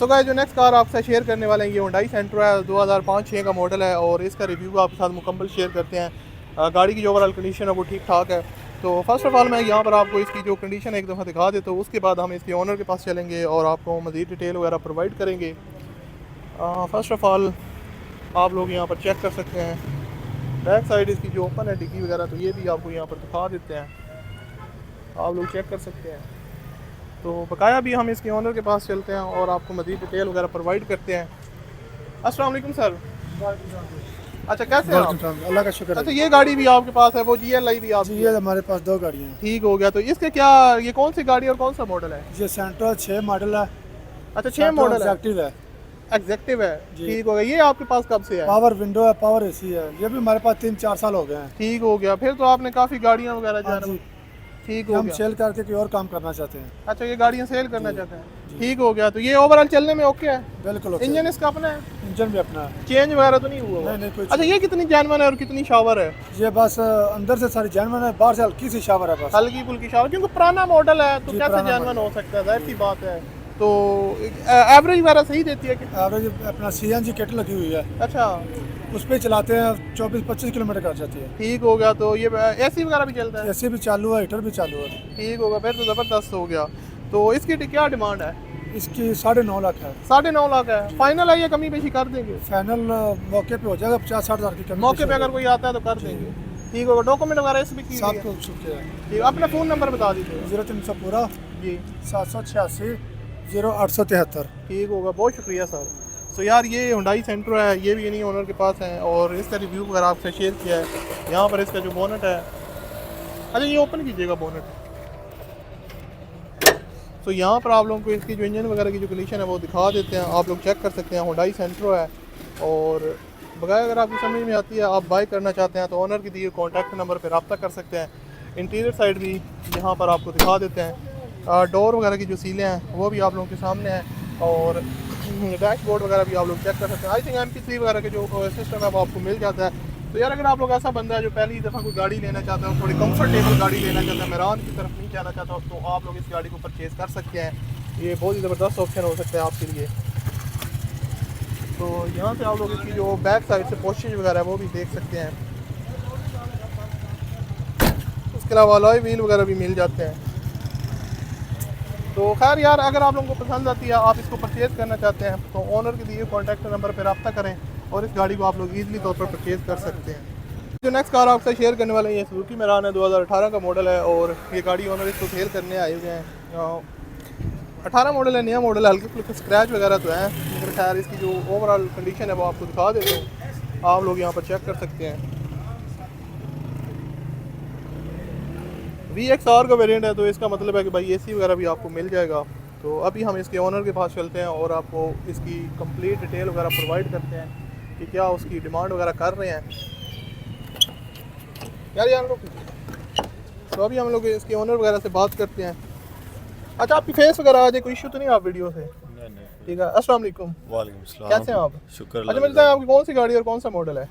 तो गाइस जो next car आपसे शेयर करने वाले हैं ये Hyundai Santro है, 2005-6 का मॉडल है और इसका रिव्यू आपके साथ मुकम्मल शेयर करते हैं। गाड़ी की जो ओवरऑल कंडीशन है वो ठीक ठाक है। तो फर्स्ट ऑफ ऑल मैं यहाँ पर आपको इसकी जो कंडीशन है एक दफ़ा दिखा देता हूँ, उसके बाद हम इसके ओनर के पास चलेंगे और आपको मज़ीद डिटेल वगैरह प्रोवाइड करेंगे। फर्स्ट ऑफ ऑल आप लोग यहाँ पर चेक कर सकते हैं बैक साइड इसकी जो ओपन है डिग्गी वगैरह, तो ये भी आपको यहाँ पर दिखा देते हैं, आप लोग चेक कर सकते हैं। तो बकाया भी हम इसके ओनर के पास चलते हैं और आपको मज़ीद डिटेल वगैरह प्रोवाइड करते हैं। अस्सलाम वालेकुम सर। अच्छा कैसे हैं आप? अल्लाह का शुक्र है। अच्छा ये गाड़ी भी आपके पास है, वो GLI भी आपकी जी ये हमारे पास दो गाड़ियाँ हैं। ठीक हो गया। तो इसके क्या, ये कौन सी गाड़ी और कौन सा मॉडल है? ये सेंट्रो 6 मॉडल है। अच्छा 6 मॉडल है, एक्टिव है। एग्जेक्टिव है। जी। ठीक हो गया। ये आपके पास कब से है? पावर विंडो है, पावर एसी है। ये भी हमारे पास 3-4 साल हो गए हैं। ठीक हो गया। फिर तो आपने काफ़ी गाड़ियाँ वगैरह जो है ना, ठीक हो हम गया। सेल करके कोई और काम करना चाहते हैं। अच्छा ये गाड़ियाँ सेल करना चाहते हैं, ठीक हो गया। तो ये ओवरऑल चलने में ओके है? बिल्कुल ओके। इंजन इसका अपना है, इंजन भी अपना है। चेंज वगैरह तो नहीं हुआ? नहीं कोई अच्छा ये कितनी जानवर है और कितनी शावर है? ये बस अंदर से सारी जानवर है, बाहर से हल्की सी शावर है बस। हल्की फुल्की शावर, क्योंकि पुराना मॉडल है तो जी, कैसे पुराना जानवर मॉडल हो सकता है, जाहिर सी बात है। तो एवरेज वगैरह सही देती है कि? एवरेज अपना CNG किट लगी हुई है, अच्छा उस पर चलाते हैं 24-25 किलोमीटर कर जाती है। ठीक हो गया। तो ये AC वगैरह भी चलता है? एसी भी चालू है, हीटर भी चालू है। ठीक होगा, फिर तो ज़बरदस्त हो गया। तो इसकी क्या डिमांड है? इसकी 9.5 लाख है। 9.5 लाख है। फाइनल है या कमी पेशी कर देंगे? फाइनल मौके पे हो जाएगा, 50-60 हज़ार की कमी मौके पे अगर कोई आता है तो कर देंगे। ठीक होगा। डॉक्यूमेंट वगैरह इसमें की हुई सात है? को शुक्रिया। ठीक, अपना फ़ोन नंबर बता दीजिए। 0300 पूरा जी 786 0873। ठीक होगा, बहुत शुक्रिया सर। तो यार ये Hyundai Santro है, ये भी इन्हीं ओनर के पास है और इसका रिव्यू वगैरह आपसे शेयर किया है। यहाँ पर इसका जो बोनट है, अच्छा ये ओपन कीजिएगा बोनट। तो यहाँ पर आप लोगों को इसकी जो इंजन वगैरह की जो कंडीशन है वो दिखा देते हैं, आप लोग चेक कर सकते हैं। Hyundai Santro है और बगैर अगर आपकी समझ में आती है, आप बाय करना चाहते हैं तो ओनर के दिए कॉन्टैक्ट नंबर पर रब्ता कर सकते हैं। इंटीरियर साइड भी यहाँ पर आपको दिखा देते हैं। डोर वगैरह की जो सीलें हैं वो भी आप लोगों के सामने हैं और डैशबोर्ड वगैरह भी आप लोग चेक कर सकते हैं। आई थिंक MP3 वगैरह के जो सिस्टम है वो आपको मिल जाता है। तो यार अगर आप लोग ऐसा बंदा है जो पहली दफ़ा कोई गाड़ी लेना चाहता है, थोड़ी कंफर्टेबल गाड़ी लेना चाहता है, मैरान की तरफ नहीं जाना चाहता, तो आप लोग इस गाड़ी को परचेज़ कर सकते हैं। ये बहुत ही ज़बरदस्त ऑप्शन हो सकता है आपके लिए। तो यहाँ से आप लोग इसकी जो बैक साइड से पोस्टेज वगैरह है वो भी देख सकते हैं। उसके अलावा अलॉय व्हील वगैरह भी मिल जाते हैं। तो खैर यार अगर आप लोगों को पसंद आती है, आप इसको परचेज़ करना चाहते हैं तो ओनर के दिए कॉन्टैक्ट नंबर पर रब्ता करें और इस गाड़ी को आप लोग ईज़िली तौर पर परचेज़ कर सकते हैं। जो नेक्स्ट कार आपसे शेयर करने वाले हैं ये सुजुकी मैरान है, 2018 का मॉडल है और ये गाड़ी ओनर इसको सेल करने आए हुए हैं। 18 मॉडल है, नया मॉडल है, हल्के फुल्के स्क्रैच वगैरह तो हैं, मगर खैर इसकी जो ओवरऑल कंडीशन है वो आपको दिखा देते हैं, आप लोग यहाँ पर चेक कर सकते हैं। VXR का वेरिएंट है तो इसका मतलब है कि भाई AC वगैरह भी आपको मिल जाएगा। तो अभी हम इसके ओनर के पास चलते हैं और आपको इसकी कंप्लीट डिटेल वगैरह प्रोवाइड करते हैं कि क्या उसकी डिमांड वगैरह कर रहे हैं। यार लोग तो अभी हम लोग इसके ओनर वगैरह से बात करते हैं। अच्छा आपकी फेस वगैरह आ जाए, कोई इशू तो नहीं आप वीडियो से? नहीं। ठीक है। अस्सलाम वालेकुम। वालेकुम सलाम। कैसे हैं आप? शुक्र। अच्छा मिलता है आपकी कौन सी गाड़ी और कौन सा मॉडल है?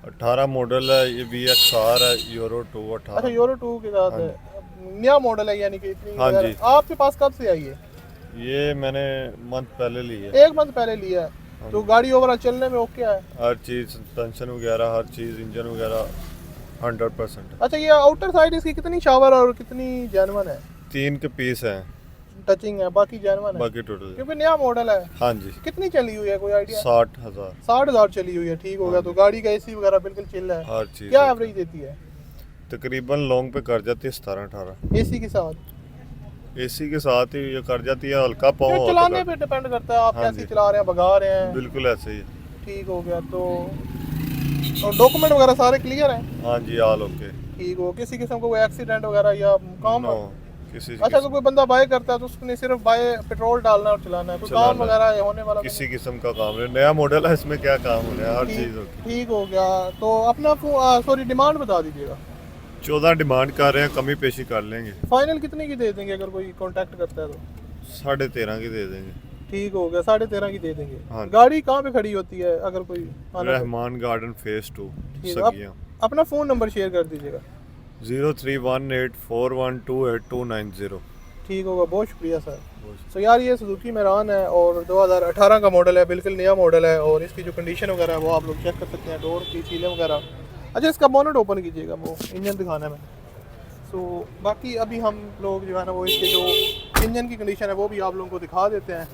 18 मॉडल है, ये VXR है, यूरो 2 18। अच्छा यूरो 2 के साथ है, नया मॉडल है यानी कि इतनी। हाँ जी। आपके पास कब से आई है? ये मैंने मंथ पहले ली है। 1 मंथ पहले लिया है। तो गाड़ी ओवरऑल चलने में ओके है? हर चीज़, सस्पेंशन वगैरह, हर चीज़, इंजन वगैरह 100%। अच्छा ये आउटर साइड इसकी कितनी शावर और कितनी जेन्युइन है? 3 के पीस हैं, टचिंग है, बाकी जेन्युइन है? बाकी टोटल। क्योंकि नया मॉडल है। हाँ जी। कितनी चली हुई है, कोई आइडिया? 60,000। 60,000 चली हुई है। ठीक हो गया। तो गाड़ी का AC वगैरह बिल्कुल चिल है? हर चीज़। क्या एवरेज देती है? तकरीबन लॉन्ग पे कर जाती है 17-18। AC के साथ? AC के साथ ही ये कर जाती है, हल्का पाँव ये हो तो चलाने पे डिपेंड करता है, आप हाँ कैसे जी। चला रहे हैं, भगा रहे हैं। बिल्कुल ऐसे ही है। ठीक हो गया। तो डॉक्यूमेंट वगैरह सारे क्लियर हैं? हाँ जी, ऑल ओके। ठीक हो। किसी किस्म का कोई एक्सीडेंट वगैरह या काम? नो किसी अच्छा तो कोई बंदा बाय करता है तो उसने सिर्फ बाय पेट्रोल डालना और चलाना है, कोई काम चलाना। वगैरह होने वाला? किसी किस्म का काम है, नया मॉडल है, इसमें क्या काम होना है, हर चीज़ होगी। ठीक हो गया। तो अपना सॉरी डिमांड बता दीजिएगा। 14 डिमांड कर रहे हैं, कमी पेशी कर लेंगे। फाइनल कितने की दे देंगे अगर कोई कांटेक्ट करता है तो? 13.5 की दे देंगे। ठीक हो गया, 13.5 की दे देंगे। हाँ। गाड़ी कहाँ पे खड़ी होती है अगर कोई आना तो? रहमान गार्डन फेज 2 ठीक है। सगिया। अपना फ़ोन नंबर शेयर कर दीजिएगा। 03184128 290। ठीक होगा, बहुत शुक्रिया सर। तो यार ये सुजुकी मेरान है और 2018 का मॉडल है, बिल्कुल नया मॉडल है और इसकी जो कंडीशन वगैरह है वो आप लोग चेक कर सकते हैं, डोर की सीलें वगैरह। अच्छा इसका बोनट ओपन कीजिएगा, वो इंजन दिखाना है मैं। सो बाकी अभी हम लोग जो है ना वो इसके जो इंजन की कंडीशन है वो भी आप लोगों को दिखा देते हैं।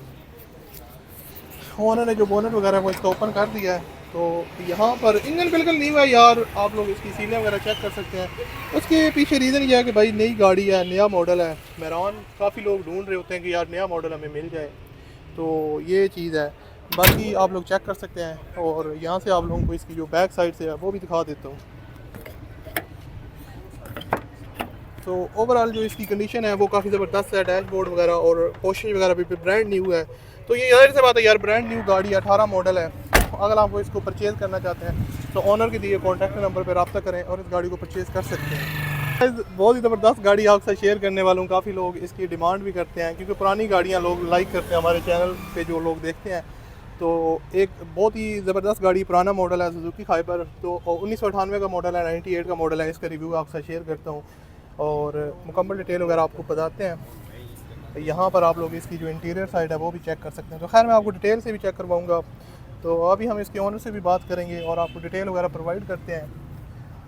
उन्होंने जो बोनट वगैरह है वो इसका ओपन कर दिया है। तो यहाँ पर इंजन बिल्कुल न्यू है यार, आप लोग इसकी सीलें वगैरह चेक कर सकते हैं। उसके पीछे रीज़न ये है कि भाई नई गाड़ी है, नया मॉडल है मेरान, काफ़ी लोग ढूंढ रहे होते हैं कि यार नया मॉडल हमें मिल जाए, तो ये चीज़ है। बाकी आप लोग चेक कर सकते हैं और यहाँ से आप लोगों को इसकी जो बैक साइड से है वो भी दिखा देता हूँ। तो ओवरऑल जो इसकी कंडीशन है वो काफ़ी ज़बरदस्त है, डैशबोर्ड वगैरह और पोर्शन वगैरह भी ब्रांड न्यू है। तो ये जाहिर सी बात है यार, ब्रांड न्यू गाड़ी 18 मॉडल है। अगर आप वो इसको परचेज़ करना चाहते हैं तो ऑनर के दिए कॉन्टैक्ट नंबर पर रब्ता करें और इस गाड़ी को परचेज़ कर सकते हैं। बहुत ही ज़बरदस्त गाड़ी आपके साथ शेयर करने वालों, काफ़ी लोग इसकी डिमांड भी करते हैं क्योंकि पुरानी गाड़ियाँ लोग लाइक करते हैं, हमारे चैनल पे जो लोग देखते हैं। तो एक बहुत ही ज़बरदस्त गाड़ी, पुराना मॉडल है सुजुकी खाइबर, तो 1998 का मॉडल है, 98 का मॉडल है। इसका रिव्यू आपके साथ शेयर करता हूँ और मुकम्मल डिटेल वगैरह आपको बताते हैं। यहाँ पर आप लोग इसकी जो इंटीरियर साइड है वो भी चेक कर सकते हैं। तो खैर मैं आपको डिटेल से भी चेक करवाऊँगा। तो अभी हम इसके ओनर से भी बात करेंगे और आपको डिटेल वगैरह प्रोवाइड करते हैं।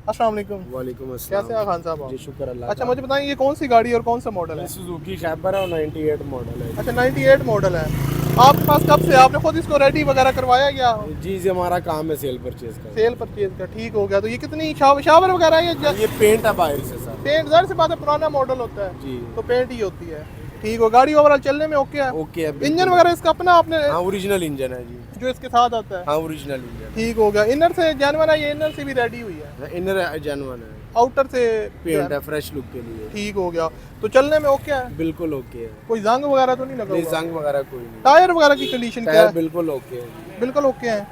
अस्सलाम वालेकुम। वालेकुम अस्सलाम। कैसे हैं खान साहब आप? जी शुक्र अल्लाह। अच्छा मुझे बताएं ये कौन सी गाड़ी और कौन सा मॉडल है? सुजुकी खैबर है और 98 मॉडल है। अच्छा 98 मॉडल है। आपके पास कब से, आपने खुद इसको रेडी वगैरह करवाया या? जी जी हमारा काम है सेल परचेज का। सेल परचेज का, ठीक हो गया। तो ये कितनी शावर वगैरह है? ये पेंट है बाहर से सर। पेंट ज़ाहिर सी बात है, पुराना मॉडल होता है जी तो पेंट ही होती है। ठीक हो, गाड़ी ओवरऑल चलने में ओके है? ओके है। इंजन वगैरह इसका अपना आपने हाँ ओरिजिनल इंजन है जी, जो इसके साथ आता है? हाँ ओरिजिनल इंजन। ठीक हो गया। इनर से जेन्युइन है, ये इनर से भी रेडी हुई है? इनर जेन्युइन है, आउटर से पेंट है फ्रेश लुक के लिए। ठीक हो गया। तो चलने में ओके है? बिल्कुल ओके है, कोई जंग वगैरह तो नहीं लगा नहीं हुआ? जंग वगैरह कोई नहीं। टायर वगैरह की कंडीशन क्या टायर है? बिल्कुल ओके है, बिल्कुल ओके है।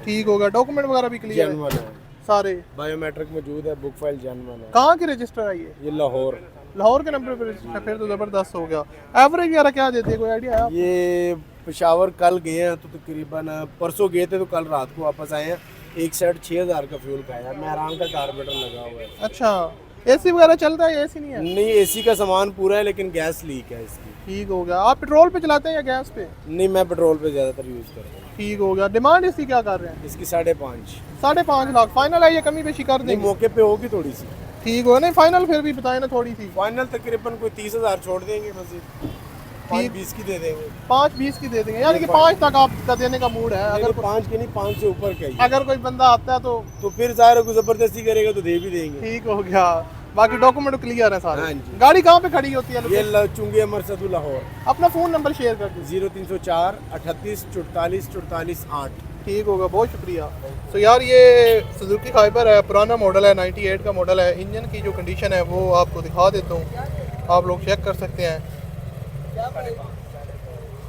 ठीक हो गया। डॉक्यूमेंट वगैरह भी क्लियर है जेन्युइन है, सारे? बायोमेट्रिक मौजूद है, बुक फाइल जेन्युइन है। कहाँ की रजिस्टर है ये? लाहौर। लाहौर के नंबर पर रजिस्टर, फिर तो ज़बरदस्त हो गया। एवरेज वगैरह क्या देती है, कोई आइडिया है आपको? ये पेशावर कल गए हैं तो तकरीबन परसों गए थे तो कल रात को वापस आए हैं। एक सेट 6000 का फ्यूल खाया है, मेहरान का कार्बोरेटर लगा हुआ है। अच्छा एसी वगैरह चलता है? एसी नहीं है? नहीं एसी का सामान पूरा है लेकिन गैस लीक है इसकी। ठीक हो गया। आप पेट्रोल पे चलाते हैं या गैस पे? नहीं मैं पेट्रोल पे ज़्यादातर यूज़ करता हूँ। ठीक हो गया। डिमांड इसकी क्या कर रहे हैं? इसकी 5.5। 5.5 लाख फाइनल है या कमी पेशी कर नहीं देंगे? मौके पे होगी थोड़ी सी। ठीक हो, नहीं फाइनल फिर भी बताए ना थोड़ी सी। फाइनल तकरीबन कोई 30,000 छोड़ देंगे मजीद, 5-20 की दे देंगे। 5-20 की दे देंगे, यानी कि 5 तक आपका देने का मूड है? अगर अगर 5 के नहीं 5 से ऊपर का ही। अगर कोई बंदा आता है तो फिर ज़ाहिर है कोई ज़बरदस्ती करेगा तो दे भी देंगे। ठीक हो गया। बाकी डॉक्यूमेंट क्लियर है सारे? हाँ जी। गाड़ी कहाँ पे खड़ी होती है? ये चुंगी अमर सदू लाहौर। अपना फ़ोन नंबर शेयर कर दीजिए। 0304 38 44 44 8। ठीक होगा, बहुत शुक्रिया। तो यार ये सुजुकी खाइबर है, पुराना मॉडल है, 98 का मॉडल है। इंजन की जो कंडीशन है वो आपको दिखा देता हूँ, आप लोग चेक कर सकते हैं।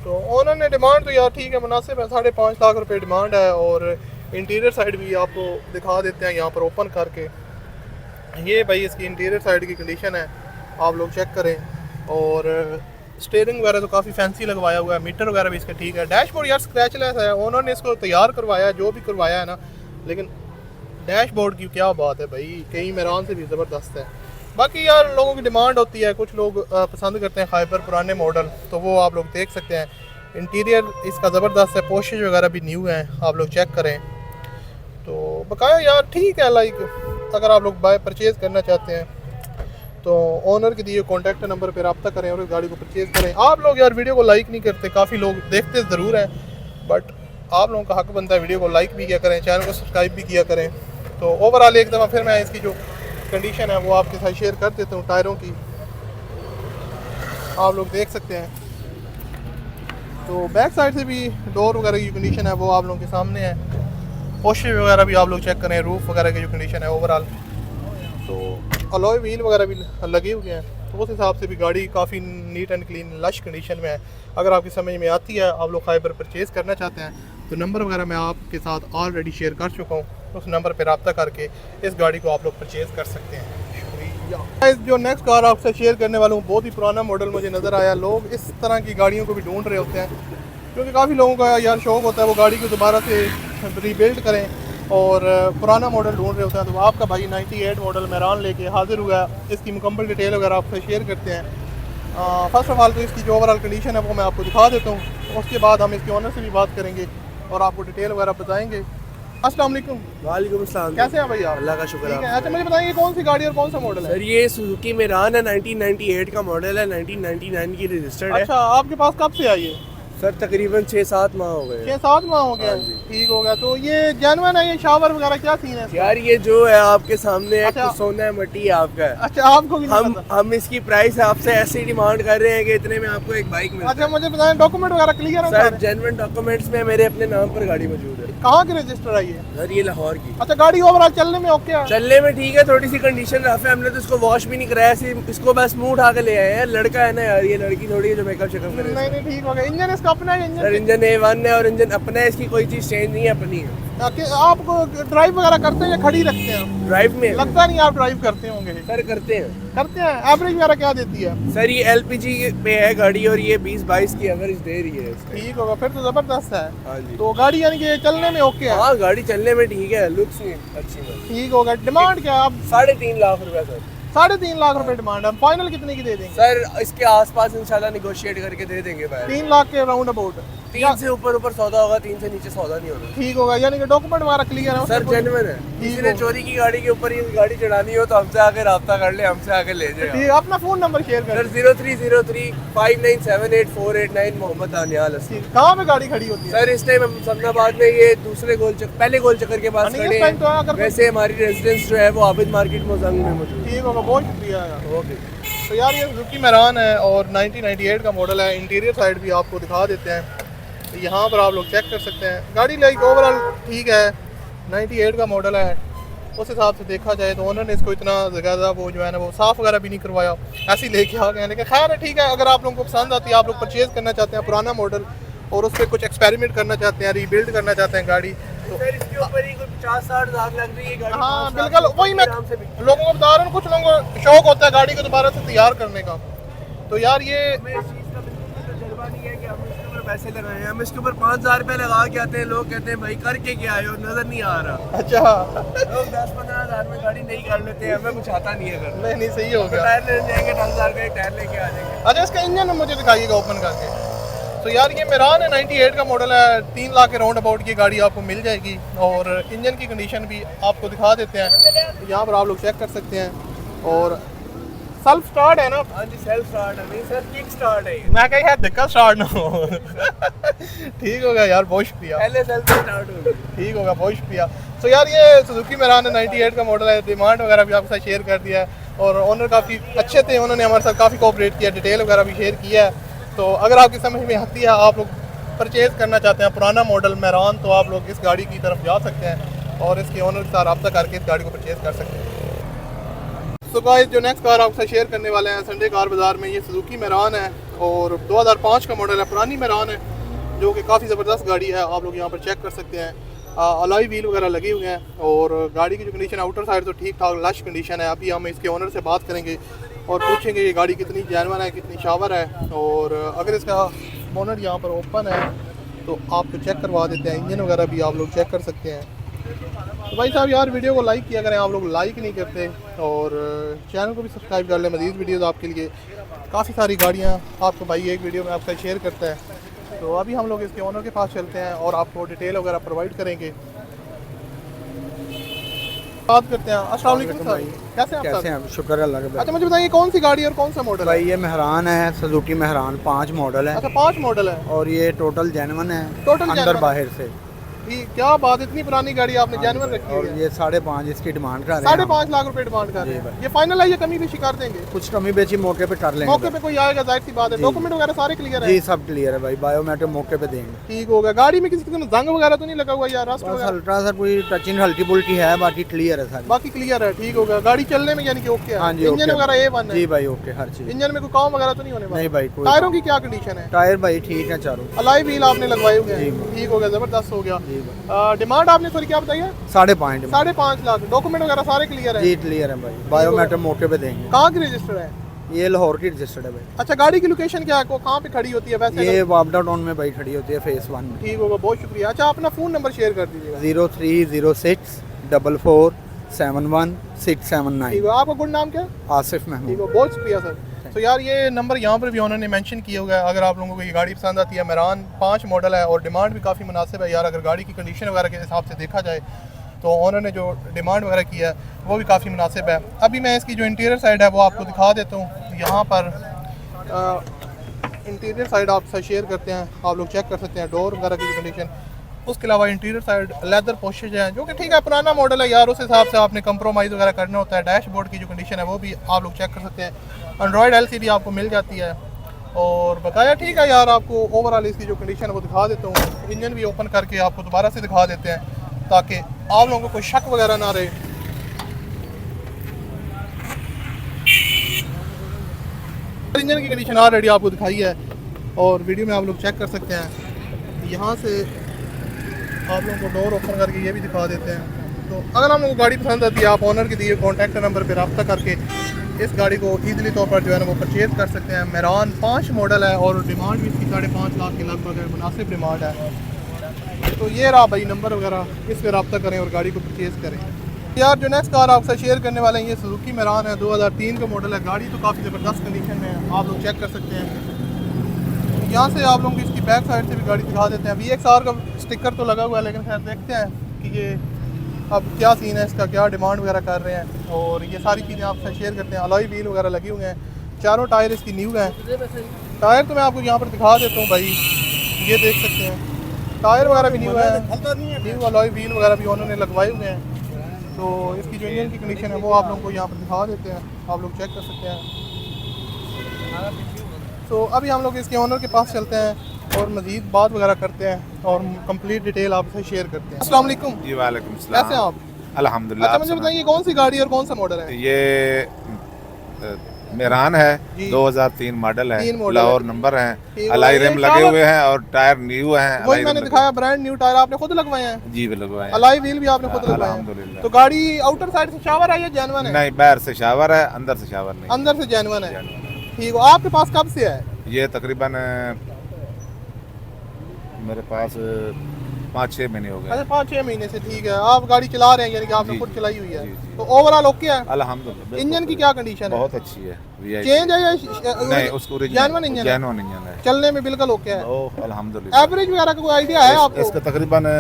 तो ओनर ने डिमांड तो यार ठीक है, मुनासिब है, 5.5 लाख रुपए डिमांड है। और इंटीरियर साइड भी आपको दिखा देते हैं यहाँ पर ओपन करके। ये भाई इसकी इंटीरियर साइड की कंडीशन है, आप लोग चेक करें। और स्टीयरिंग वगैरह तो काफ़ी फैंसी लगवाया हुआ है, मीटर वगैरह भी इसका ठीक है। डैशबोर्ड यार स्क्रैचलेस है, उन्होंने इसको तैयार करवाया जो भी करवाया है ना, लेकिन डैशबोर्ड की क्या बात है भाई, कहीं मेरान से भी ज़बरदस्त है। बाकी यार लोगों की डिमांड होती है, कुछ लोग पसंद करते हैं खाइबर पुराने मॉडल, तो वो आप लोग देख सकते हैं। इंटीरियर इसका ज़बरदस्त है, पोस्टेज वगैरह भी न्यू हैं, आप लोग चेक करें। तो बकाया यार ठीक है, लाइक अगर आप लोग बाय परचेज़ करना चाहते हैं तो ओनर के दिए कॉन्टैक्ट नंबर पर रब्ता करें और इस गाड़ी को परचेज़ करें। आप लोग यार वीडियो को लाइक नहीं करते, काफ़ी लोग देखते ज़रूर हैं, बट आप लोगों का हक बनता है वीडियो को लाइक भी किया करें, चैनल को सब्सक्राइब भी किया करें। तो ओवरऑल एक दफ़ा फिर मैं इसकी जो कंडीशन है वो आपके साथ शेयर कर देता हूँ। टायरों की आप लोग देख सकते हैं। तो बैक साइड से भी डोर वगैरह की कंडीशन है वो आप लोगों के सामने है। पोस्टर वगैरह भी आप लोग चेक करें, रूफ वगैरह की जो कंडीशन है ओवरऑल। तो अलॉय व्हील वगैरह भी लगे हुए हैं, तो उस हिसाब से भी गाड़ी काफ़ी neat and clean lush condition में है। अगर आपकी समझ में आती है, आप लोग खाइबर परचेज़ करना चाहते हैं, तो नंबर वगैरह मैं आपके साथ ऑलरेडी शेयर कर चुका हूँ, उस नंबर पर रब्ता करके इस गाड़ी को आप लोग परचेज़ कर सकते हैं। शुक्रिया। जो नेक्स्ट कार आपसे शेयर करने वाला हूँ बहुत ही पुराना मॉडल मुझे नज़र आया। लोग इस तरह की गाड़ियों को भी ढूंढ रहे होते हैं, क्योंकि काफ़ी लोगों का यार शौक़ होता है वो गाड़ी को दोबारा से रीबिल्ड करें और पुराना मॉडल ढूंढ रहे होते हैं। तो आपका भाई 98 मॉडल मेरान लेके हाजिर हुआ है। इसकी मुकम्मल डिटेल वगैरह आपसे शेयर करते हैं। फर्स्ट ऑफ ऑल तो इसकी जो ओवरऑल कंडीशन है वो मैं आपको दिखा देता हूँ, उसके बाद हम इसके ओनर से भी बात करेंगे और आपको डिटेल वगैरह बताएंगे। अस्सलाम वालेकुम। वालेकुम अस्सलाम। कैसे हैं भाई आप? अल्लाह का शुक्र ठीक है। है। अच्छा मुझे बताइए कौन सी गाड़ी और कौन सा मॉडल है? सर ये सुजुकी मेरान है, 1998 का मॉडल है, 1999 की रजिस्टर्ड है। अच्छा आपके पास कब से आई है? सर तकरीबन 6-7 माह हो गए। 6-7 माह हो गया। हाँ जी। ठीक हो गया। तो ये जेन्युइन है, ये शावर वगैरह क्या सीन है इसका? यार ये जो है आपके सामने है, अच्छा। कुछ सोना है मट्टी है आपका है। अच्छा आपको भी नहीं पता? हम इसकी प्राइस आपसे ऐसे ही डिमांड कर रहे हैं कि इतने में आपको एक बाइक मिलता अच्छा मुझे बताएं डॉक्यूमेंट वगैरह क्लियर है है। सर सारे? जेन्युइन डॉक्यूमेंट्स में मेरे अपने नाम पर गाड़ी मौजूद है। कहाँ की रजिस्टर आई है? सर ये लाहौर की। अच्छा गाड़ी ओवरऑल चलने में ओके है? चलने में ठीक है, थोड़ी सी कंडीशन रफ है, हमने तो इसको वॉश भी नहीं कराया, सिर्फ इसको बस मुंह उठा के ले आए हैं। लड़का है ना यार, ये लड़की थोड़ी है जो मेकअप शेकअप करे। नहीं नहीं ठीक हो गया। इंजन इसका अपना है? सर इंजन इंजन A1 है और इंजन अपना है, इसकी कोई चीज़ चेंज नहीं है, अपनी है। आप ड्राइव वगैरह करते हैं या खड़ी रखते हैं? ड्राइव में लगता नहीं आप ड्राइव करते होंगे। सर करते हैं। करते हैं। एवरेज वगैरह क्या देती है? सर ये LPG पे है गाड़ी और ये 20-22 की एवरेज दे रही है इसका। ठीक होगा फिर तो जबरदस्त है। हाँ जी। तो गाड़ी यानी कि चलने में ओके है? हाँ गाड़ी चलने में ठीक है, लुक्स में अच्छी है। ठीक होगा। डिमांड क्या है? आप 3.5 लाख रुपए सर। 3.5 लाख रुपए डिमांड है। फाइनल कितने की दे देंगे? सर इसके आसपास इंशाल्लाह निगोशिएट करके दे देंगे भाई। 3 लाख के राउंड अबाउट। 3 से ऊपर सौदा होगा, 3 से नीचे सौदा नहीं होगा। ठीक होगा। यानी कि डॉक्यूमेंट वगैरह क्लियर है? सर जेन्युइन है, किसी ने चोरी की गाड़ी के ऊपर ये गाड़ी चढ़ानी हो तो हमसे आके राब्ता कर ले, हमसे आके ले जाए। ठीक। अपना फोन नंबर शेयर कर। सर 03035978 मोहम्मद दानियाल हसन। कहाँ पे गाड़ी खड़ी होती है? सर इस टाइम हम समनाबाद में ये दूसरे गोल चक्कर, पहले गोल चक्कर के पास नहीं, खड़े इस टाइम तो हैं। अगर- वैसे हमारी रेजिडेंस जो है वो आबिद मार्केट मोजंग में मौजूद है। ठीक होगा। बहुत शुक्रिया यार। ओके। तो यार ये सुजुकी मेरान है और 1998 का मॉडल है। इंटीरियर साइड भी आपको दिखा देते हैं, तो यहाँ पर आप लोग चेक कर सकते हैं। गाड़ी लाइक ओवरऑल ठीक है, 98 का मॉडल है। उस हिसाब से देखा जाए तो ओनर ने इसको इतना ज़्यादा वो जो है ना वो साफ़ वगैरह भी नहीं करवाया, ऐसे ही लेके आ गए हैं। लेकिन खैर है, ठीक है। अगर आप लोगों को पसंद आती है, आप लोग परचेज़ करना चाहते हैं पुराना मॉडल और उस पर कुछ एक्सपेरिमेंट करना चाहते हैं, रीबिल्ड करना चाहते हैं गाड़ी, तो सर इसके ऊपर ही कोई 50-60 लाख लग रही है गाड़ी। हाँ 5 लाख बिल्कुल वही मैं आराम से बिक- लोगों को बता रहा हूँ। कुछ लोगों को शौक होता है गाड़ी को दोबारा से तैयार करने का, तो यार ये हमें इस चीज़ का बिल्कुल भी तजुर्बा नहीं है कि हम इसके ऊपर पैसे लगाए हैं। हम इसके ऊपर 5,000 रुपये लगा के आते हैं, लोग कहते हैं भाई करके क्या आए हो, नजर नहीं आ रहा। अच्छा लोग 10-15 हज़ार में गाड़ी नहीं कर लेते हैं, हमें कुछ आता नहीं है करना। नहीं सही हो गया। टायर लेने जाएंगे 10,000 का एक टायर लेके आ जाएंगे। अच्छा इसका इंजन मुझे दिखाइएगा ओपन करके। तो यार ये मेरान है, 98 का मॉडल है। 3 लाख के राउंड अबाउट की गाड़ी आपको मिल जाएगी और इंजन की कंडीशन भी आपको दिखा देते हैं, तो यहाँ पर आप लोग चेक कर सकते हैं। और सेल्फ स्टार्ट है ना? हाँ जी सेल्फ स्टार्ट है, नहीं सर किक स्टार्ट है ये। मैं कहीं है धक्का स्टार्ट ना हो। ठीक हो गया यार, बहुत शुक्रिया। पहले सेल्फ स्टार्ट होगी। ठीक होगा, बहुत शुक्रिया। तो यार ये सुजुकी मेरान है, 98 का मॉडल है। डिमांड वगैरह भी आपके साथ शेयर कर दिया है और ओनर काफ़ी अच्छे थे, उन्होंने हमारे साथ काफ़ी कोऑपरेट किया, डिटेल वगैरह भी शेयर किया है। तो अगर आपकी समझ में आती है, आप लोग परचेज़ करना चाहते हैं पुराना मॉडल मेरान, तो आप लोग इस गाड़ी की तरफ जा सकते हैं और इसके ओनर के साथ रब्ता करके इस गाड़ी को परचेज़ कर सकते हैं। तो गाइस जो नेक्स्ट कार आपके साथ शेयर करने वाले हैं संडे कार बाज़ार में, ये सुजुकी मेरान है और 2005 का मॉडल है, पुरानी मेरान है जो कि काफ़ी ज़बरदस्त गाड़ी है। आप लोग यहाँ पर चेक कर सकते हैं, अलॉय व्हील वगैरह लगे हुए हैं और गाड़ी की जो कंडीशन है आउटर साइड तो ठीक ठाक लश कंडीशन है। अभी हम इसके ओनर से बात करेंगे और पूछेंगे ये गाड़ी कितनी जेन्युइन है, कितनी शावर है, और अगर इसका बोनट यहाँ पर ओपन है तो आपको चेक करवा देते हैं। इंजन वगैरह भी आप लोग चेक कर सकते हैं। तो भाई साहब यार वीडियो को लाइक किया करें, आप लोग लाइक नहीं करते, और चैनल को भी सब्सक्राइब कर लें। मज़ीद वीडियोस आपके लिए काफ़ी सारी गाड़ियाँ आपको भाई एक वीडियो में आपका शेयर करता है। तो अभी हम लोग इसके ओनर के पास चलते हैं और आपको डिटेल वगैरह प्रोवाइड करेंगे। बात करते हैं। अस्सलाम वालेकुम सर, कैसे हैं आप सर? हैं? शुक्र अल्लाह का। अच्छा मुझे बताइए कौन सी गाड़ी और कौन सा मॉडल है? भाई ये मेहरान है, सुजुकी मेहरान 5 मॉडल है अच्छा 5 मॉडल है और ये टोटल जेन्युइन है, टोटल अंदर genuine बाहर से। ये क्या बात, इतनी पुरानी गाड़ी आपने जेन्युइन रखी और हुई है। ये 5.5 इसकी डिमांड कर रहे हैं। 5.5 लाख रुपए डिमांड कर रहे जी हैं। भाई। ये फाइनल है या कमी पेशी कर देंगे? कुछ कमी बेची मौके पे कर लेंगे मौके पे भाई। कोई आएगा, जाहिर सी बात है। जी। डॉक्यूमेंट वगैरह सारे क्लियर है? जी सब क्लियर है भाई, बायोमेट्रिक मौके पे देंगे। ठीक हो गया। गाड़ी में किसी किस्म का जंग वगैरह तो नहीं लगा हुआ यार, रस्ट बस वगैरह? अल्ट्रा सर कोई टचिंग हल्की बुल्टी है, बाकी क्लियर है सारी। बाकी क्लियर है। ठीक हो गया। गाड़ी चलने में यानी कि ओके है? हाँ जी इंजन ओके। वगैरह A1 है? जी भाई ओके, हर चीज। इंजन में कोई काम वगैरह तो नहीं होने वाला? नहीं भाई कोई। टायरों की क्या कंडीशन है? टायर भाई ठीक है चारों। अलाई व्हील आपने लगवाए हुए जी। हैं? ठीक हो गया, जबरदस्त हो गया। जी भाई डिमांड आपने सॉरी क्या बताइए? 5.5 5.5 लाख। डॉक्यूमेंट वगैरह सारे क्लियर है? जी क्लियर है भाई, बायोमेट्रिक मौके पे देंगे। कहाँ की रजिस्टर है? ये लाहौर की रजिस्टर्ड है भाई। अच्छा गाड़ी की लोकेशन क्या है, कहाँ पे खड़ी होती है वैसे? ये वापडा टाउन में भाई खड़ी होती है फेस 1 में। ठीक होगा, बहुत शुक्रिया। अच्छा अपना फ़ोन नंबर शेयर कर दीजिएगा। 0306 44 71 679। ठीक है। आपका गुड नाम क्या है? आसिफ ठीक महमूद। है, बहुत शुक्रिया सर। तो यार ये नंबर यहाँ पर भी उन्होंने मेंशन किया हुआ है, अगर आप लोगों को ये गाड़ी पसंद आती है। मेरान 5 मॉडल है और डिमांड भी काफ़ी मुनासिब है यार, अगर गाड़ी की कंडीशन वगैरह के हिसाब से देखा जाए तो उन्होंने जो डिमांड वगैरह किया है वो भी काफ़ी मुनासिब है। अभी मैं इसकी जो इंटीरियर साइड है वो आपको दिखा देता हूँ। यहाँ पर इंटीरियर साइड आपसे शेयर करते हैं, आप लोग चेक कर सकते हैं डोर वगैरह की कंडीशन। उसके अलावा इंटीरियर साइड लेदर पोशेज है, जो कि ठीक है पुराना मॉडल है यार, उस हिसाब से आपने कंप्रोमाइज़ वगैरह करना होता है। डैशबोर्ड की जो कंडीशन है वो भी आप लोग चेक कर सकते हैं। एंड्रॉयड LCD आपको मिल जाती है और बकाया ठीक है यार, आपको ओवरऑल इसकी जो कंडीशन है वो दिखा देता हूँ। इंजन भी ओपन करके आपको दोबारा से दिखा देते हैं ताकि आप लोगों को कोई शक वगैरह ना रहे। इंजन की कंडीशन ऑलरेडी आपको दिखाई है और वीडियो में आप लोग चेक कर सकते हैं। यहाँ से आप लोगों को डोर ओपन करके ये भी दिखा देते हैं। तो अगर आप लोगों को गाड़ी पसंद आती है, आप ऑनर के दिए कॉन्टैक्ट नंबर पर रब्ता करके इस गाड़ी को ईजिली तौर पर जो है ना वो परचेज़ कर सकते हैं। मेरान 5 मॉडल है और डिमांड भी इसकी 5.5 लाख के लगभग है, मुनासिब डिमांड है। तो ये रहा भाई नंबर वगैरह, इस पर रब्ता करें और गाड़ी को परचेज़ करें। यार जो नेक्स्ट कार आपसे शेयर करने वाले हैं ये सुजुकी मेरान है, 2003 का मॉडल है। गाड़ी तो काफ़ी ज़बरदस्त कंडीशन में है, आप लोग चेक कर सकते हैं। यहाँ से आप लोगों को इसकी बैक साइड से भी गाड़ी दिखा देते हैं। VXR का स्टिकर तो लगा हुआ है, लेकिन खैर देखते हैं कि ये अब क्या सीन है इसका, क्या डिमांड वगैरह कर रहे हैं और ये सारी चीज़ें आपसे शेयर करते हैं। अलॉय व्हील वगैरह लगे हुए हैं, चारों टायर इसकी न्यू हैं। टायर तो मैं आपको यहाँ पर दिखा देता हूँ भाई, ये देख सकते हैं टायर वगैरह भी न्यू है, न्यू अलॉय व्हील वगैरह भी उन्होंने लगवाए हुए हैं। तो इसकी जो इंजन की कंडीशन है वो आप लोगों को यहाँ पर दिखा देते हैं, आप लोग चेक कर सकते हैं। तो अभी हम लोग इसके ओनर के पास चलते हैं और मज़ीद बात वगैरह करते हैं और कंप्लीट डिटेल आपसे शेयर करते हैं। अस्सलाम वालेकुम। जी वालेकुम सलाम। कैसे हैं आप? अल्हम्दुलिल्लाह। अच्छा मुझे बताइए कौन सी गाड़ी और कौन सा मॉडल है? ये मेरान है, जी। 2003 मॉडल है, 3 मॉडल लाहौर है। नंबर है, ठीक अलाई है। रिम लगे हुए हैं और टायर न्यू हैं। वही मैंने दिखाया ब्रांड न्यू टायर आपने खुद लगवाए हैं? जी भी लगवाए हैं। अलाई व्हील भी आपने खुद लगवाए हैं? अल्हम्दुलिल्लाह। तो गाड़ी आउटर साइड से शावर है या जेन्युइन है? नहीं, बाहर से शावर है, अंदर से शावर नहीं। अंदर से जेन्युइन है। ठीक है, आपके पास कब से है? ये तकरीबन मेरे पास 5-6 महीने हो गए। अच्छा 5-6 महीने से। ठीक है, आप गाड़ी चला रहे हैं यानी कि आपने जी, खुद चलाई हुई है। जी, जी। तो ओवरऑल ओके है? अल्हम्दुलिल्लाह। इंजन की क्या कंडीशन है? बहुत अच्छी है। चेंज है या नहीं, उसको जेन्युइन इंजन है? जेन्युइन इंजन है, चलने में बिल्कुल ओके है। ओह अल्हम्दुलिल्लाह। एवरेज वगैरह का कोई आइडिया है आपको? इसका तकरीबन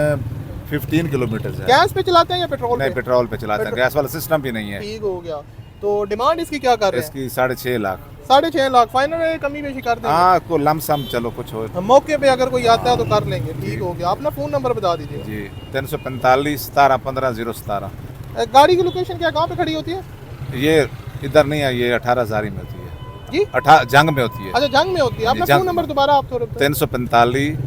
15 किलोमीटर है। गैस पे चलाते हैं या पेट्रोल नहीं, पे? पेट्रोल पे चलाते हैं, गैस वाला सिस्टम भी नहीं है। ठीक हो गया। तो डिमांड इसकी क्या कर रहे हैं? इसकी 6.5 लाख। 6.5 लाख फाइनल कमी बेशी कर देंगे? हाँ, को लमसम चलो कुछ हो। मौके पे अगर कोई आता है तो कर लेंगे। ठीक हो गया। अपना फ़ोन नंबर बता दीजिए। जी 345 17 15 017। गाड़ी की लोकेशन क्या, कहाँ पे खड़ी होती है? ये इधर नहीं है, ये 18 में होती है जी। जंग में होती है। अच्छा जंग में होती है। अपना जंग फ़ोन नंबर दोबारा आप थोड़ा 345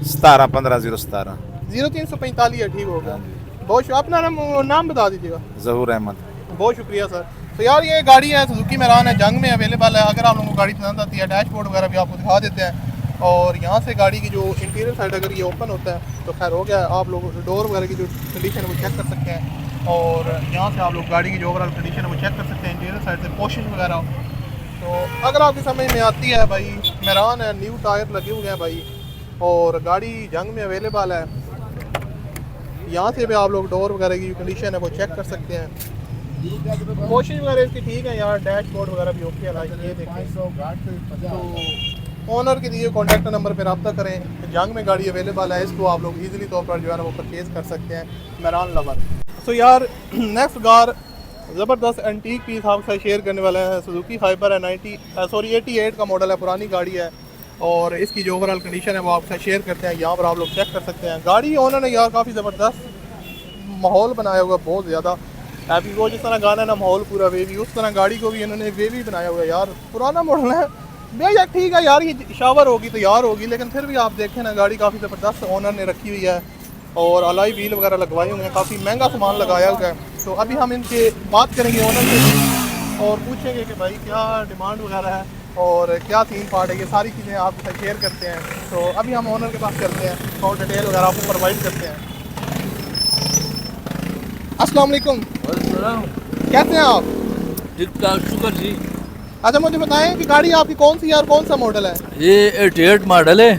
17 15 017। 0345 है। ठीक हो गया। बहुत अपना नाम बता दीजिएगा। ज़हूर अहमद। बहुत शुक्रिया सर। तो यार ये गाड़ी है सुजुकी मेरान है, जंग में अवेलेबल है। अगर आप लोगों को गाड़ी पसंद आती है, डैशबोर्ड वगैरह भी आपको दिखा देते हैं। और यहाँ से गाड़ी की जो इंटीरियर साइड अगर ये ओपन होता है तो खैर हो गया, आप लोग डोर वगैरह की जो कंडीशन है वो चेक कर सकते हैं। और यहाँ से आप लोग गाड़ी की जो ओवरऑल कंडीशन है वो चेक कर सकते हैं, इंटीरियर साइड से पोर्शन वगैरह। तो अगर आपकी समझ में आती है भाई, मेरान है, न्यू टायर लगे हुए हैं भाई और गाड़ी जंग में अवेलेबल है। यहाँ से भी आप लोग डोर वगैरह की कंडीशन है वो चेक कर सकते हैं। कोशिश वगैरह इसकी ठीक है यार, डैशबोर्ड वगैरह भी ओके है। ये देखें तो ओनर के दिए कॉन्टैक्ट नंबर पर रब्ता करें। जंग में गाड़ी अवेलेबल है, इसको आप लोग इजीली तौर पर जो है ना वो परचेज़ कर सकते हैं। मेरान लवर। तो यार नेक्स्ट कार ज़बरदस्त एंटीक पीस आपसे शेयर करने वाले हैं। सुजुकी हाइपर है 88 का मॉडल है, पुरानी गाड़ी है और इसकी जो ओवरऑल कंडीशन है वो आपसे शेयर करते हैं। यहाँ पर आप लोग चेक कर सकते हैं। गाड़ी ओनर ने यार काफ़ी ज़बरदस्त माहौल बनाया हुआ, बहुत ज़्यादा अभी वो जिस तरह गाना ना माहौल पूरा वेवी, उस तरह गाड़ी को भी इन्होंने वेवी बनाया हुआ है यार। पुराना मॉडल है भैया, ठीक है यार, ये शावर होगी तो यार होगी, लेकिन फिर भी आप देखें ना गाड़ी काफ़ी ज़बरदस्त ओनर ने रखी हुई है और अलाई व्हील वगैरह लगवाए हुए हैं, काफ़ी महंगा सामान लगाया हुआ है। तो अभी हम इनके बात करेंगे ओनर से और पूछेंगे कि भाई क्या डिमांड वगैरह है और क्या सीन पार्ट है, ये सारी चीज़ें आपके साथ शेयर करते हैं। तो अभी हम ओनर के पास चलते हैं और डिटेल वगैरह आपको प्रोवाइड करते हैं। अस्सलाम वालेकुम। कैसे हैं आप? ठीक ठाक, शुक्र जी। अच्छा मुझे बताएं कि गाड़ी आपकी कौन सी है और कौन सा मॉडल है? ये 88 मॉडल है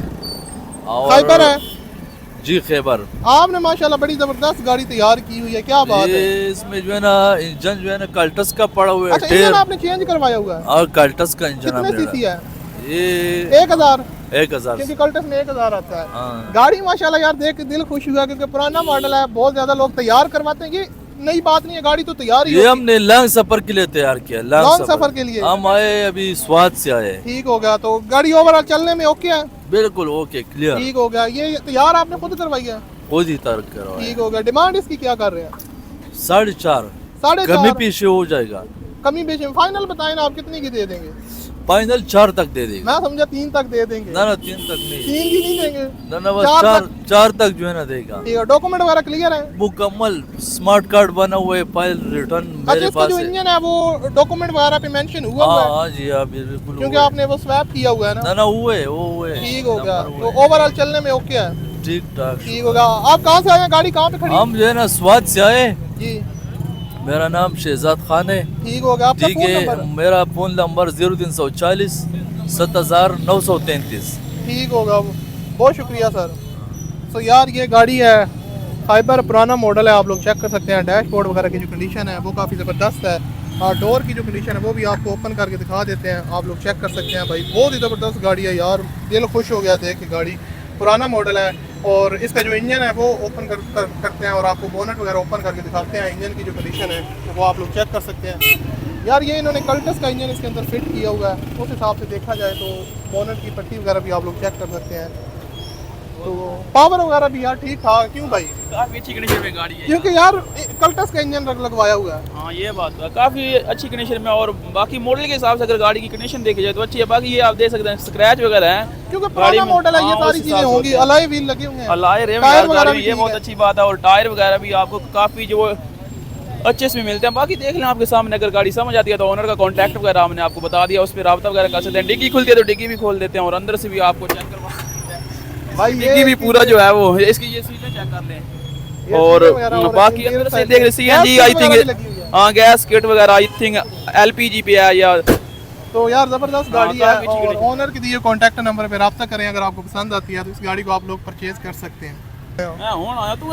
और हाइपर है? जी खैबर। आपने माशाल्लाह बड़ी जबरदस्त गाड़ी तैयार की हुई है, क्या बात है। ये इसमें जो है ना इंजन जो है ना कल्टस का पड़ा हुआ है, अच्छा, इंजन आपने चेंज करवाया हुआ है। और कल्टस का इंजन कितने सीसी है? ये 1000, 1000। क्योंकि कल्टस में 1000 आता है। हाँ। गाड़ी माशाल्लाह यार देख के दिल खुश हुआ, क्योंकि पुराना मॉडल है, बहुत ज्यादा लोग तैयार करवाते हैं। ये नई बात नहीं है, गाड़ी तो तैयार ही ये होती है। हमने लॉन्ग सफर के लिए तैयार किया। लॉन्ग सफर के लिए हम आए अभी स्वाद से आए। ठीक हो गया, तो गाड़ी ओवरऑल चलने में ओके है? बिल्कुल ओके क्लियर। ठीक हो गया। ये तैयार आपने खुद करवाई है? खुद ही तैयार करवाया। ठीक हो गया। डिमांड इसकी क्या कर रहे हैं? 4.5। 4.5 कमी पीछे हो जाएगा। कमी बेची फाइनल बताएं ना, आप कितनी की दे देंगे? फाइनल 4 तक दे देगा। मैं समझा 3 तक दे देंगे। ना 3 तक नहीं। 3 की नहीं देंगे? ना बस 4 4 तक जो है ना देगा। ठीक है। डॉक्यूमेंट वगैरह क्लियर है? मुकम्मल स्मार्ट कार्ड बना हुआ है, फाइल रिटर्न अच्छा, मेरे इसका पास जो है। इंजन है वो डॉक्यूमेंट वगैरह पे मेंशन हुआ हुआ है? हाँ जी हाँ बिल्कुल। क्योंकि आपने वो स्वैप किया हुआ है ना। ना हुए वो है। ठीक हो गया, तो ओवरऑल चलने में ओके है? ठीक ठाक। ठीक हो गया। आप कहाँ से आए हैं? गाड़ी कहाँ पे खड़ी है? हम जो है ना स्वाद से आए। जी मेरा नाम शहजाद खान है। ठीक हो गया। आपका ठीक फोन है। नंबर? मेरा फोन नंबर 0340 7933। ठीक होगा, बहुत शुक्रिया सर। तो यार ये गाड़ी है फाइबर, पुराना मॉडल है, आप लोग चेक कर सकते हैं। डैशबोर्ड वगैरह की जो कंडीशन है वो काफ़ी ज़बरदस्त है, और डोर की जो कंडीशन है वो भी आपको ओपन करके दिखा देते हैं, आप लोग चेक कर सकते हैं। भाई बहुत ही ज़बरदस्त गाड़ी है यार, दिल खुश हो गया देख के। गाड़ी पुराना मॉडल है, और इसका जो इंजन है वो ओपन करते हैं और आपको बोनट वगैरह ओपन करके दिखाते हैं। इंजन की जो कंडीशन है वो आप लोग चेक कर सकते हैं। यार ये इन्होंने कल्टस का इंजन इसके अंदर फिट किया हुआ है, उस हिसाब से देखा जाए तो बोनट की पट्टी वगैरह भी आप लोग चेक कर सकते हैं। तो पावर वगैरह भी यार ठीक ठाक। क्यों भाई? काफ़ी अच्छी कंडीशन में गाड़ी है क्योंकि यार कल्टस का इंजन लगवाया हुआ है। हाँ ये बात है, काफ़ी अच्छी कंडीशन में। और बाकी मॉडल के हिसाब से अगर गाड़ी की कंडीशन देखी जाए तो अच्छी है। बाकी ये आप देख सकते हैं स्क्रैच वगैरह है, क्योंकि गाड़ी पुराना में। मॉडल है, ये हाँ, सारी उस चीजें हिसाब से होंगी। होता है। अलॉय व्हील लगे हुए हैं, अलाय रेम टायर यार वगैरह गाड़ी भी ये ठीक बहुत है। अच्छी बात है। और टायर वगैरह भी आपको काफ़ी जो अच्छे से मिलते हैं। बाकी देख लें आपके सामने, अगर गाड़ी समझ आती है तो ओनर का कॉन्टैक्ट वगैरह हमने आपको बता दिया, उस पर रब्ता वगैरह कर सकते हैं। डिग्गी खुलती है तो डिग्गी भी खोल देते हैं, और अंदर से भी आपको चेक करवा सकते हैं। भाई डिग्गी भी पूरा जो है वो, इसकी ये सीटें चेक कर लें। और बाकी अंदर से देख रहे CNG आई थिंक, हाँ गैस किट वगैरह आई थिंक LPG पे है या। तो यार जबरदस्त गाड़ी है, काफी अच्छी और गाड़ी है। ओनर के दिए कॉन्टैक्ट नंबर पे रब्ता करें। अगर आपको पसंद आती है तो इस गाड़ी को आप लोग परचेज कर सकते हैं। मैं हूँ आया तू